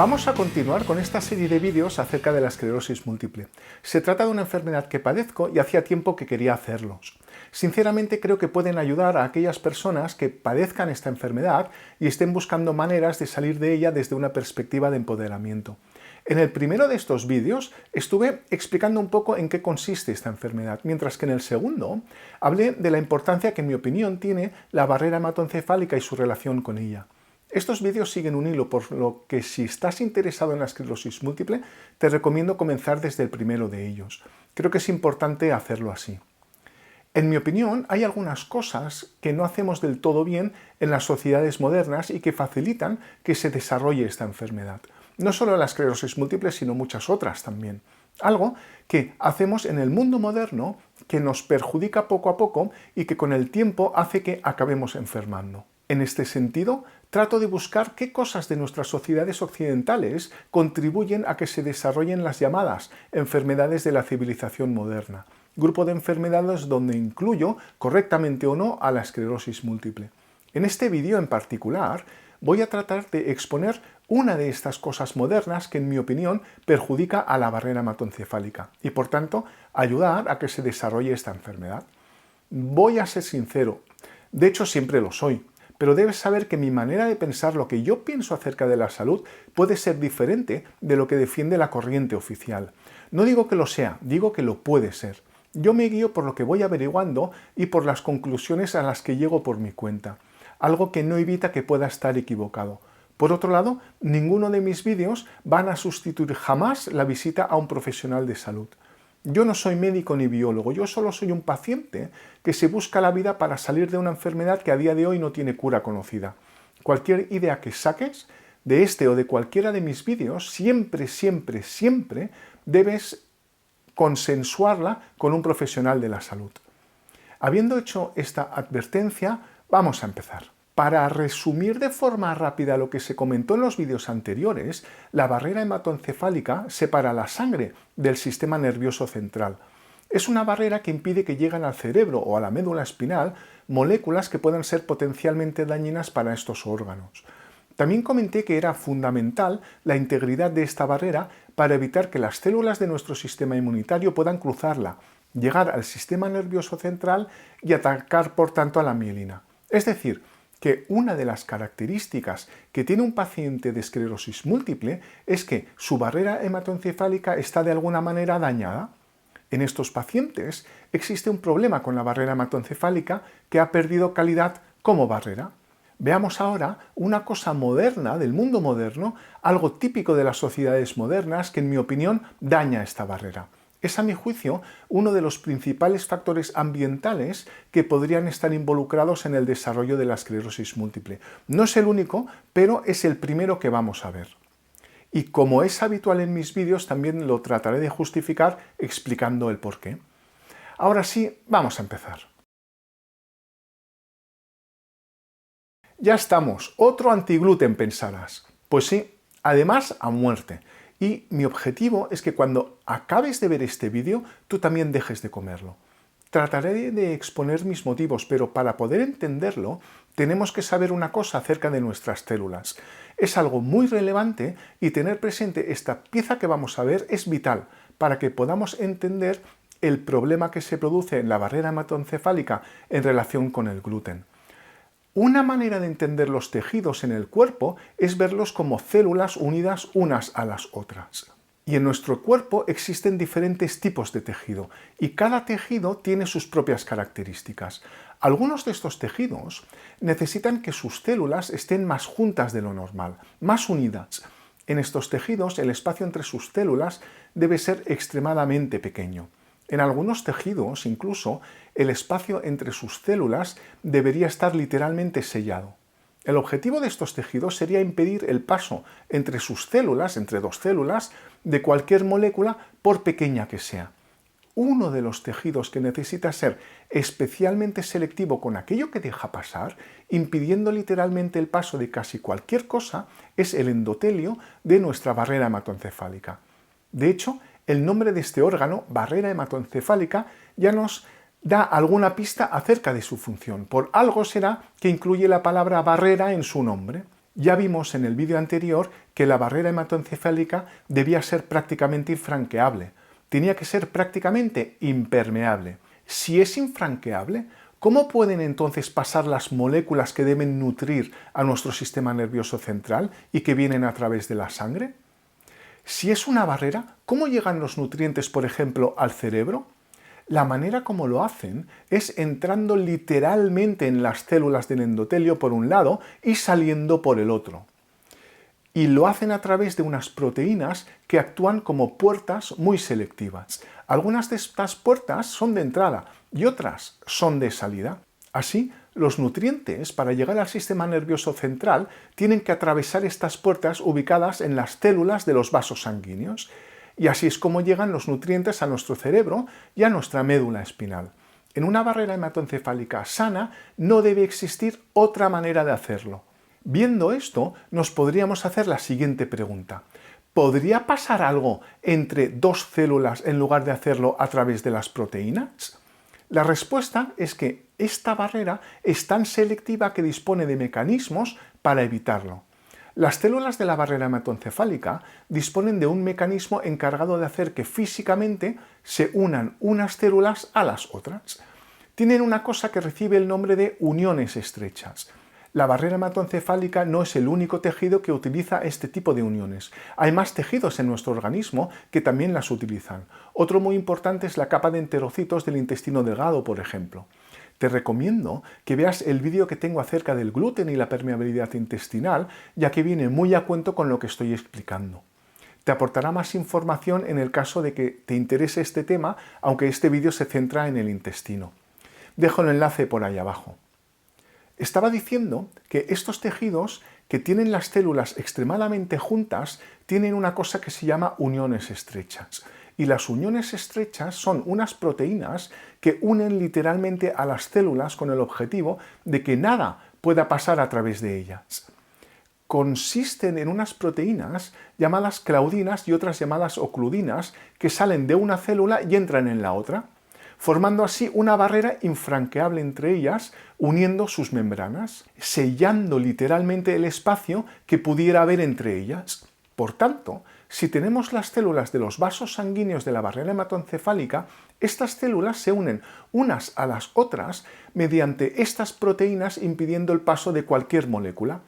Vamos a continuar con esta serie de vídeos acerca de la esclerosis múltiple. Se trata de una enfermedad que padezco y hacía tiempo que quería hacerlos. Sinceramente creo que pueden ayudar a aquellas personas que padezcan esta enfermedad y estén buscando maneras de salir de ella desde una perspectiva de empoderamiento. En el primero de estos vídeos estuve explicando un poco en qué consiste esta enfermedad, mientras que en el segundo hablé de la importancia que en mi opinión tiene la barrera hematoencefálica y su relación con ella. Estos vídeos siguen un hilo, por lo que si estás interesado en la esclerosis múltiple, te recomiendo comenzar desde el primero de ellos. Creo que es importante hacerlo así. En mi opinión, hay algunas cosas que no hacemos del todo bien en las sociedades modernas y que facilitan que se desarrolle esta enfermedad. No solo la esclerosis múltiple, sino muchas otras también. Algo que hacemos en el mundo moderno que nos perjudica poco a poco y que con el tiempo hace que acabemos enfermando. En este sentido, trato de buscar qué cosas de nuestras sociedades occidentales contribuyen a que se desarrollen las llamadas enfermedades de la civilización moderna, grupo de enfermedades donde incluyo, correctamente o no, a la esclerosis múltiple. En este vídeo en particular, voy a tratar de exponer una de estas cosas modernas que, en mi opinión, perjudica a la barrera hematoencefálica y, por tanto, ayudar a que se desarrolle esta enfermedad. Voy a ser sincero, de hecho siempre lo soy. Pero debes saber que mi manera de pensar, lo que yo pienso acerca de la salud, puede ser diferente de lo que defiende la corriente oficial. No digo que lo sea, digo que lo puede ser. Yo me guío por lo que voy averiguando y por las conclusiones a las que llego por mi cuenta, algo que no evita que pueda estar equivocado. Por otro lado, ninguno de mis vídeos van a sustituir jamás la visita a un profesional de salud. Yo no soy médico ni biólogo, yo solo soy un paciente que se busca la vida para salir de una enfermedad que a día de hoy no tiene cura conocida. Cualquier idea que saques de este o de cualquiera de mis vídeos, siempre debes consensuarla con un profesional de la salud. Habiendo hecho esta advertencia, vamos a empezar. Para resumir de forma rápida lo que se comentó en los vídeos anteriores, la barrera hematoencefálica separa la sangre del sistema nervioso central. Es una barrera que impide que lleguen al cerebro o a la médula espinal moléculas que puedan ser potencialmente dañinas para estos órganos. También comenté que era fundamental la integridad de esta barrera para evitar que las células de nuestro sistema inmunitario puedan cruzarla, llegar al sistema nervioso central y atacar por tanto a la mielina. Es decir, que una de las características que tiene un paciente de esclerosis múltiple es que su barrera hematoencefálica está de alguna manera dañada. En estos pacientes existe un problema con la barrera hematoencefálica que ha perdido calidad como barrera. Veamos ahora una cosa moderna del mundo moderno, algo típico de las sociedades modernas que en mi opinión daña esta barrera. Es, a mi juicio, uno de los principales factores ambientales que podrían estar involucrados en el desarrollo de la esclerosis múltiple. No es el único, pero es el primero que vamos a ver. Y como es habitual en mis vídeos, también lo trataré de justificar explicando el porqué. Ahora sí, vamos a empezar. Ya estamos, otro antigluten pensarás. Pues sí, además a muerte. Y mi objetivo es que cuando acabes de ver este vídeo, tú también dejes de comerlo. Trataré de exponer mis motivos, pero para poder entenderlo, tenemos que saber una cosa acerca de nuestras células. Es algo muy relevante y tener presente esta pieza que vamos a ver es vital para que podamos entender el problema que se produce en la barrera hematoencefálica en relación con el gluten. Una manera de entender los tejidos en el cuerpo es verlos como células unidas unas a las otras. Y en nuestro cuerpo existen diferentes tipos de tejido y cada tejido tiene sus propias características. Algunos de estos tejidos necesitan que sus células estén más juntas de lo normal, más unidas. En estos tejidos el espacio entre sus células debe ser extremadamente pequeño. En algunos tejidos, incluso, el espacio entre sus células debería estar literalmente sellado. El objetivo de estos tejidos sería impedir el paso entre sus células, entre dos células, de cualquier molécula, por pequeña que sea. Uno de los tejidos que necesita ser especialmente selectivo con aquello que deja pasar, impidiendo literalmente el paso de casi cualquier cosa, es el endotelio de nuestra barrera hematoencefálica. De hecho, el nombre de este órgano, barrera hematoencefálica, ya nos da alguna pista acerca de su función. Por algo será que incluye la palabra barrera en su nombre. Ya vimos en el vídeo anterior que la barrera hematoencefálica debía ser prácticamente infranqueable, tenía que ser prácticamente impermeable. Si es infranqueable, ¿cómo pueden entonces pasar las moléculas que deben nutrir a nuestro sistema nervioso central y que vienen a través de la sangre? Si es una barrera, ¿cómo llegan los nutrientes, por ejemplo, al cerebro? La manera como lo hacen es entrando literalmente en las células del endotelio por un lado y saliendo por el otro. Y lo hacen a través de unas proteínas que actúan como puertas muy selectivas. Algunas de estas puertas son de entrada y otras son de salida. Así, los nutrientes para llegar al sistema nervioso central tienen que atravesar estas puertas ubicadas en las células de los vasos sanguíneos. Y así es como llegan los nutrientes a nuestro cerebro y a nuestra médula espinal. En una barrera hematoencefálica sana no debe existir otra manera de hacerlo. Viendo esto, nos podríamos hacer la siguiente pregunta. ¿Podría pasar algo entre dos células en lugar de hacerlo a través de las proteínas? La respuesta es que esta barrera es tan selectiva que dispone de mecanismos para evitarlo. Las células de la barrera hematoencefálica disponen de un mecanismo encargado de hacer que físicamente se unan unas células a las otras. Tienen una cosa que recibe el nombre de uniones estrechas. La barrera hematoencefálica no es el único tejido que utiliza este tipo de uniones. Hay más tejidos en nuestro organismo que también las utilizan. Otro muy importante es la capa de enterocitos del intestino delgado, por ejemplo. Te recomiendo que veas el vídeo que tengo acerca del gluten y la permeabilidad intestinal, ya que viene muy a cuento con lo que estoy explicando. Te aportará más información en el caso de que te interese este tema, aunque este vídeo se centra en el intestino. Dejo el enlace por ahí abajo. Estaba diciendo que estos tejidos que tienen las células extremadamente juntas tienen una cosa que se llama uniones estrechas. Y las uniones estrechas son unas proteínas que unen literalmente a las células con el objetivo de que nada pueda pasar a través de ellas. Consisten en unas proteínas llamadas claudinas y otras llamadas ocludinas que salen de una célula y entran en la otra, formando así una barrera infranqueable entre ellas, uniendo sus membranas, sellando literalmente el espacio que pudiera haber entre ellas. Por tanto, si tenemos las células de los vasos sanguíneos de la barrera hematoencefálica, estas células se unen unas a las otras mediante estas proteínas impidiendo el paso de cualquier molécula.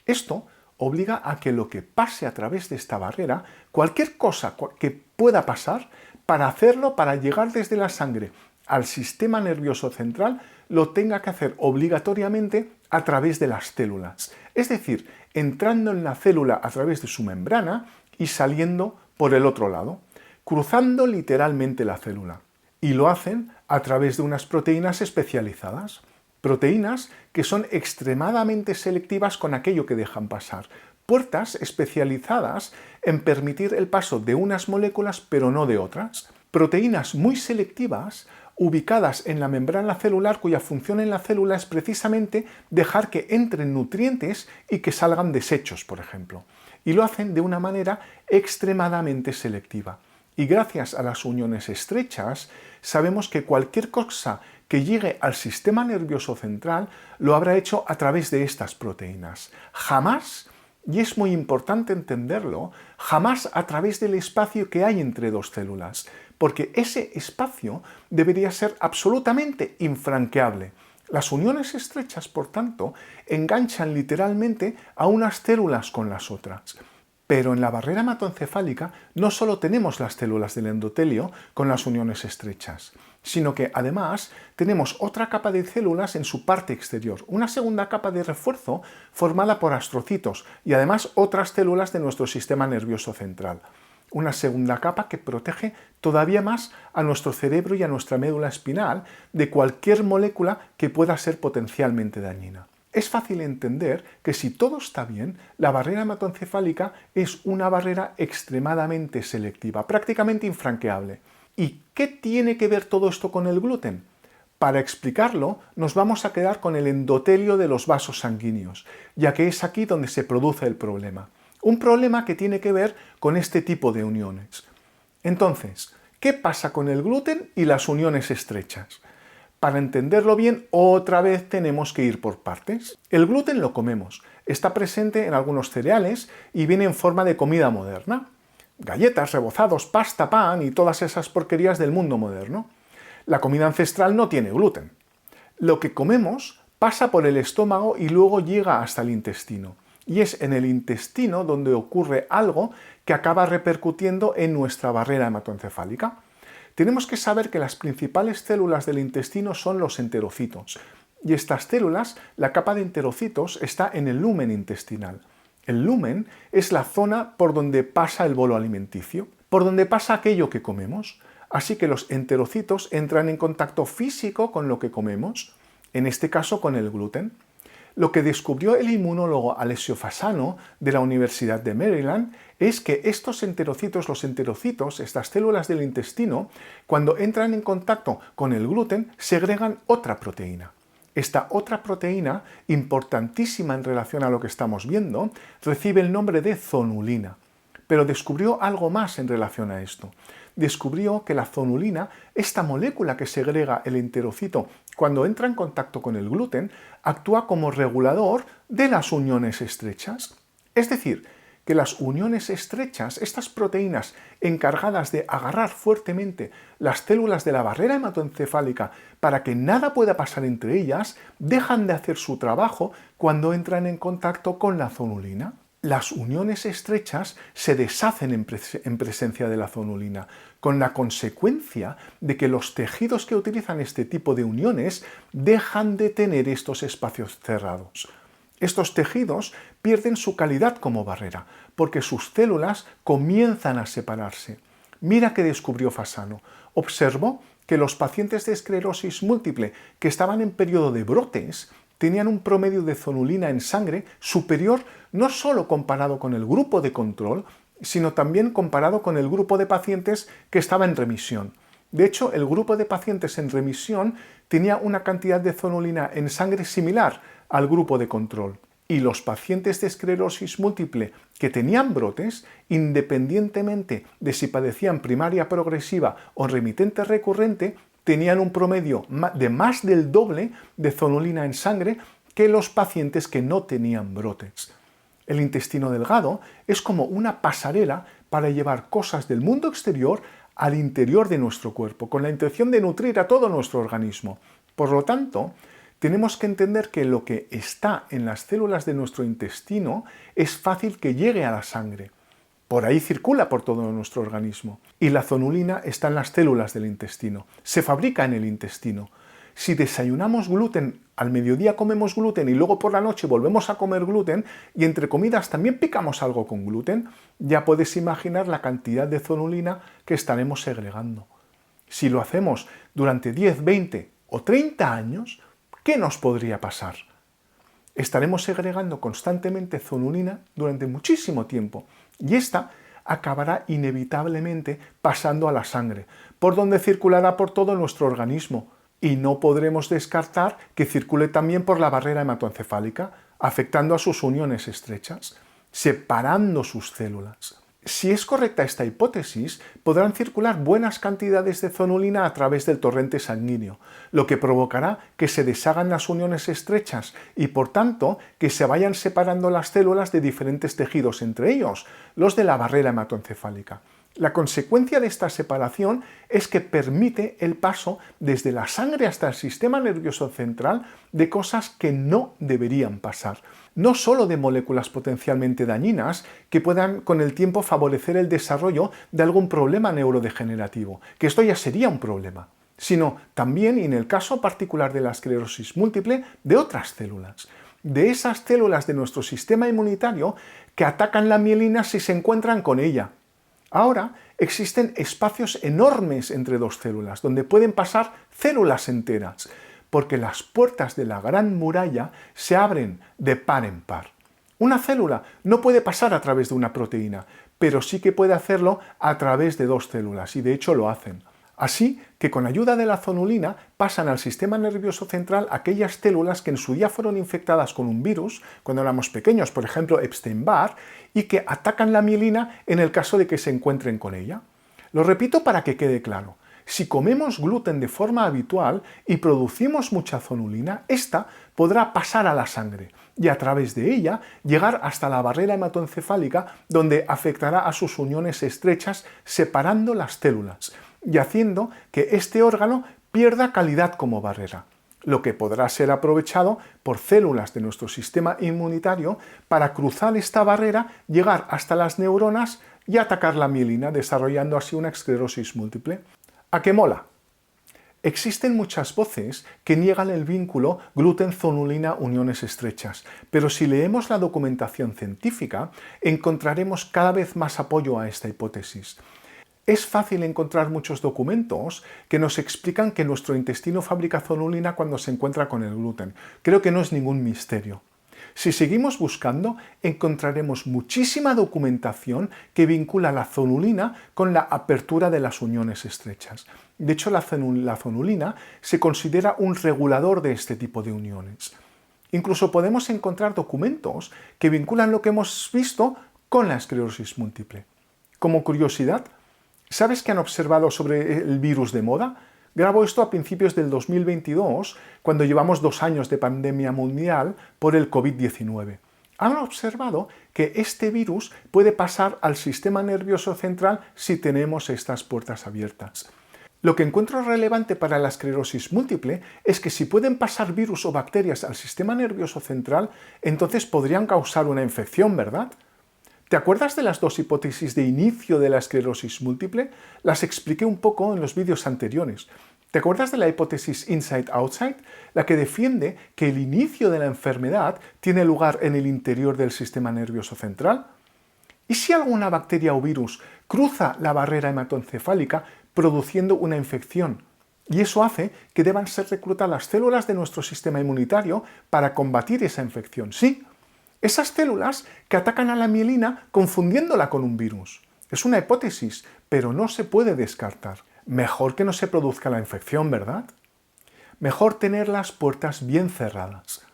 Esto obliga a que lo que pase a través de esta barrera, cualquier cosa que pueda pasar, para hacerlo, para llegar desde la sangre al sistema nervioso central, lo tenga que hacer obligatoriamente a través de las células. Es decir, entrando en la célula a través de su membrana y saliendo por el otro lado, cruzando literalmente la célula. Y lo hacen a través de unas proteínas especializadas. Proteínas que son extremadamente selectivas con aquello que dejan pasar. Puertas especializadas en permitir el paso de unas moléculas pero no de otras. Proteínas muy selectivas ubicadas en la membrana celular cuya función en la célula es precisamente dejar que entren nutrientes y que salgan desechos, por ejemplo. Y lo hacen de una manera extremadamente selectiva. Y gracias a las uniones estrechas, sabemos que cualquier cosa que llegue al sistema nervioso central lo habrá hecho a través de estas proteínas. Jamás, y es muy importante entenderlo, jamás a través del espacio que hay entre dos células, porque ese espacio debería ser absolutamente infranqueable. Las uniones estrechas, por tanto, enganchan literalmente a unas células con las otras. Pero en la barrera hematoencefálica no solo tenemos las células del endotelio con las uniones estrechas, sino que además tenemos otra capa de células en su parte exterior, una segunda capa de refuerzo formada por astrocitos y además otras células de nuestro sistema nervioso central. Una segunda capa que protege todavía más a nuestro cerebro y a nuestra médula espinal de cualquier molécula que pueda ser potencialmente dañina. Es fácil entender que si todo está bien, la barrera hematoencefálica es una barrera extremadamente selectiva, prácticamente infranqueable. ¿Y qué tiene que ver todo esto con el gluten? Para explicarlo, nos vamos a quedar con el endotelio de los vasos sanguíneos, ya que es aquí donde se produce el problema. Un problema que tiene que ver con este tipo de uniones. Entonces, ¿qué pasa con el gluten y las uniones estrechas? para entenderlo bien, otra vez tenemos que ir por partes. El gluten lo comemos, está presente en algunos cereales y viene en forma de comida moderna. Galletas, rebozados, pasta, pan y todas esas porquerías del mundo moderno. La comida ancestral no tiene gluten. Lo que comemos pasa por el estómago y luego llega hasta el intestino. Y es en el intestino donde ocurre algo que acaba repercutiendo en nuestra barrera hematoencefálica. Tenemos que saber que las principales células del intestino son los enterocitos. Y estas células, la capa de enterocitos, está en el lumen intestinal. El lumen es la zona por donde pasa el bolo alimenticio, por donde pasa aquello que comemos. Así que los enterocitos entran en contacto físico con lo que comemos, en este caso con el gluten. Lo que descubrió el inmunólogo Alessio Fasano de la Universidad de Maryland es que estos enterocitos, los enterocitos, estas células del intestino, cuando entran en contacto con el gluten, segregan otra proteína. Esta otra proteína, importantísima en relación a lo que estamos viendo, recibe el nombre de zonulina. Pero descubrió algo más en relación a esto. Descubrió que la zonulina, esta molécula que segrega el enterocito cuando entra en contacto con el gluten, actúa como regulador de las uniones estrechas. Es decir, que las uniones estrechas, estas proteínas encargadas de agarrar fuertemente las células de la barrera hematoencefálica para que nada pueda pasar entre ellas, dejan de hacer su trabajo cuando entran en contacto con la zonulina. Las uniones estrechas se deshacen en presencia de la zonulina, con la consecuencia de que los tejidos que utilizan este tipo de uniones dejan de tener estos espacios cerrados. Estos tejidos pierden su calidad como barrera, porque sus células comienzan a separarse. Mira qué descubrió Fasano. Observó que los pacientes de esclerosis múltiple que estaban en periodo de brotes tenían un promedio de zonulina en sangre superior no solo comparado con el grupo de control, sino también comparado con el grupo de pacientes que estaba en remisión. De hecho, el grupo de pacientes en remisión tenía una cantidad de zonulina en sangre similar al grupo de control. Y los pacientes de esclerosis múltiple que tenían brotes, independientemente de si padecían primaria progresiva o remitente recurrente, tenían un promedio de más del doble de zonulina en sangre que los pacientes que no tenían brotes. El intestino delgado es como una pasarela para llevar cosas del mundo exterior al interior de nuestro cuerpo, con la intención de nutrir a todo nuestro organismo. Por lo tanto, tenemos que entender que lo que está en las células de nuestro intestino es fácil que llegue a la sangre. Por ahí circula por todo nuestro organismo. Y la zonulina está en las células del intestino. Se fabrica en el intestino. Si desayunamos gluten, al mediodía comemos gluten y luego por la noche volvemos a comer gluten y entre comidas también picamos algo con gluten, ya puedes imaginar la cantidad de zonulina que estaremos segregando. Si lo hacemos durante 10, 20 o 30 años, ¿qué nos podría pasar? Estaremos segregando constantemente zonulina durante muchísimo tiempo y esta acabará inevitablemente pasando a la sangre, por donde circulará por todo nuestro organismo y no podremos descartar que circule también por la barrera hematoencefálica, afectando a sus uniones estrechas, separando sus células. Si es correcta esta hipótesis, podrán circular buenas cantidades de zonulina a través del torrente sanguíneo, lo que provocará que se deshagan las uniones estrechas y, por tanto, que se vayan separando las células de diferentes tejidos, entre ellos los de la barrera hematoencefálica. La consecuencia de esta separación es que permite el paso desde la sangre hasta el sistema nervioso central de cosas que no deberían pasar. No solo de moléculas potencialmente dañinas que puedan con el tiempo favorecer el desarrollo de algún problema neurodegenerativo, que esto ya sería un problema, sino también, y en el caso particular de la esclerosis múltiple, de otras células. De esas células de nuestro sistema inmunitario que atacan la mielina si se encuentran con ella. Ahora existen espacios enormes entre dos células, donde pueden pasar células enteras, porque las puertas de la gran muralla se abren de par en par. Una célula no puede pasar a través de una proteína, pero sí que puede hacerlo a través de dos células, y de hecho lo hacen. Así que con ayuda de la zonulina pasan al sistema nervioso central aquellas células que en su día fueron infectadas con un virus, cuando éramos pequeños, por ejemplo Epstein-Barr, y que atacan la mielina en el caso de que se encuentren con ella. Lo repito para que quede claro. Si comemos gluten de forma habitual y producimos mucha zonulina, esta podrá pasar a la sangre y a través de ella llegar hasta la barrera hematoencefálica, donde afectará a sus uniones estrechas separando las células y haciendo que este órgano pierda calidad como barrera, lo que podrá ser aprovechado por células de nuestro sistema inmunitario para cruzar esta barrera, llegar hasta las neuronas y atacar la mielina, desarrollando así una esclerosis múltiple. ¿A qué mola? Existen muchas voces que niegan el vínculo gluten-zonulina-uniones estrechas, pero si leemos la documentación científica, encontraremos cada vez más apoyo a esta hipótesis. Es fácil encontrar muchos documentos que nos explican que nuestro intestino fabrica zonulina cuando se encuentra con el gluten. Creo que no es ningún misterio. Si seguimos buscando, encontraremos muchísima documentación que vincula la zonulina con la apertura de las uniones estrechas. De hecho, la zonulina se considera un regulador de este tipo de uniones. Incluso podemos encontrar documentos que vinculan lo que hemos visto con la esclerosis múltiple. Como curiosidad, ¿sabes qué han observado sobre el virus de moda? Grabo esto a principios del 2022, cuando llevamos 2 años de pandemia mundial por el COVID-19. Han observado que este virus puede pasar al sistema nervioso central si tenemos estas puertas abiertas. Lo que encuentro relevante para la esclerosis múltiple es que si pueden pasar virus o bacterias al sistema nervioso central, entonces podrían causar una infección, ¿verdad? ¿Te acuerdas de las 2 hipótesis de inicio de la esclerosis múltiple? Las expliqué un poco en los vídeos anteriores. ¿Te acuerdas de la hipótesis inside-outside? La que defiende que el inicio de la enfermedad tiene lugar en el interior del sistema nervioso central. ¿Y si alguna bacteria o virus cruza la barrera hematoencefálica produciendo una infección? Y eso hace que deban ser reclutadas células de nuestro sistema inmunitario para combatir esa infección. Sí, esas células que atacan a la mielina confundiéndola con un virus. Es una hipótesis, pero no se puede descartar. Mejor que no se produzca la infección, ¿verdad? Mejor tener las puertas bien cerradas.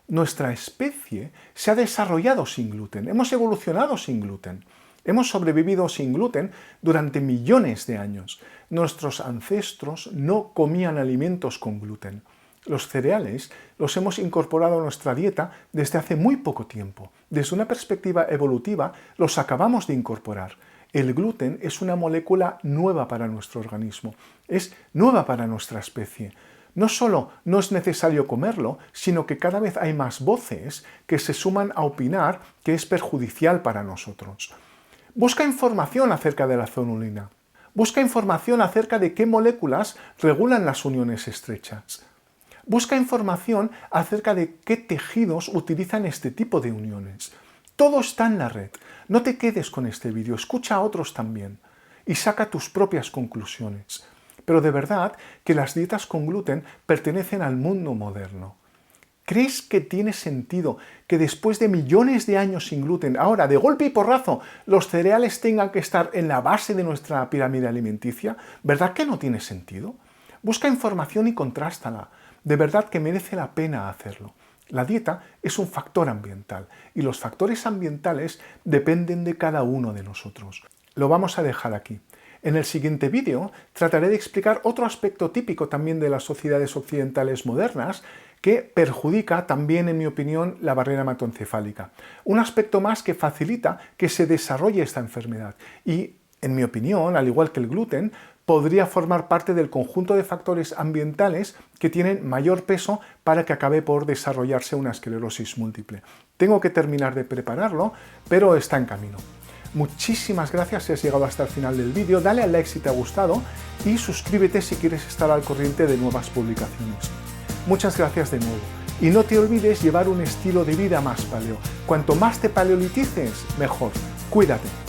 Nuestra especie se ha desarrollado sin gluten, hemos evolucionado sin gluten. Hemos sobrevivido sin gluten durante millones de años. Nuestros ancestros no comían alimentos con gluten. Los cereales los hemos incorporado a nuestra dieta desde hace muy poco tiempo. Desde una perspectiva evolutiva, los acabamos de incorporar. El gluten es una molécula nueva para nuestro organismo, es nueva para nuestra especie. No solo no es necesario comerlo, sino que cada vez hay más voces que se suman a opinar que es perjudicial para nosotros. Busca información acerca de la zonulina. Busca información acerca de qué moléculas regulan las uniones estrechas. Busca información acerca de qué tejidos utilizan este tipo de uniones. Todo está en la red. No te quedes con este vídeo, escucha a otros también y saca tus propias conclusiones. Pero de verdad que las dietas con gluten pertenecen al mundo moderno. ¿Crees que tiene sentido que después de millones de años sin gluten, ahora de golpe y porrazo, los cereales tengan que estar en la base de nuestra pirámide alimenticia? ¿Verdad que no tiene sentido? Busca información y contrástala. De verdad que merece la pena hacerlo. La dieta es un factor ambiental y los factores ambientales dependen de cada uno de nosotros. Lo vamos a dejar aquí. En el siguiente vídeo trataré de explicar otro aspecto típico también de las sociedades occidentales modernas que perjudica también, en mi opinión, la barrera hematoencefálica. Un aspecto más que facilita que se desarrolle esta enfermedad y, en mi opinión, al igual que el gluten, podría formar parte del conjunto de factores ambientales que tienen mayor peso para que acabe por desarrollarse una esclerosis múltiple. Tengo que terminar de prepararlo, pero está en camino. Muchísimas gracias si has llegado hasta el final del vídeo, dale al like si te ha gustado y suscríbete si quieres estar al corriente de nuevas publicaciones. Muchas gracias de nuevo. Y no te olvides llevar un estilo de vida más paleo. Cuanto más te paleolitices, mejor. Cuídate.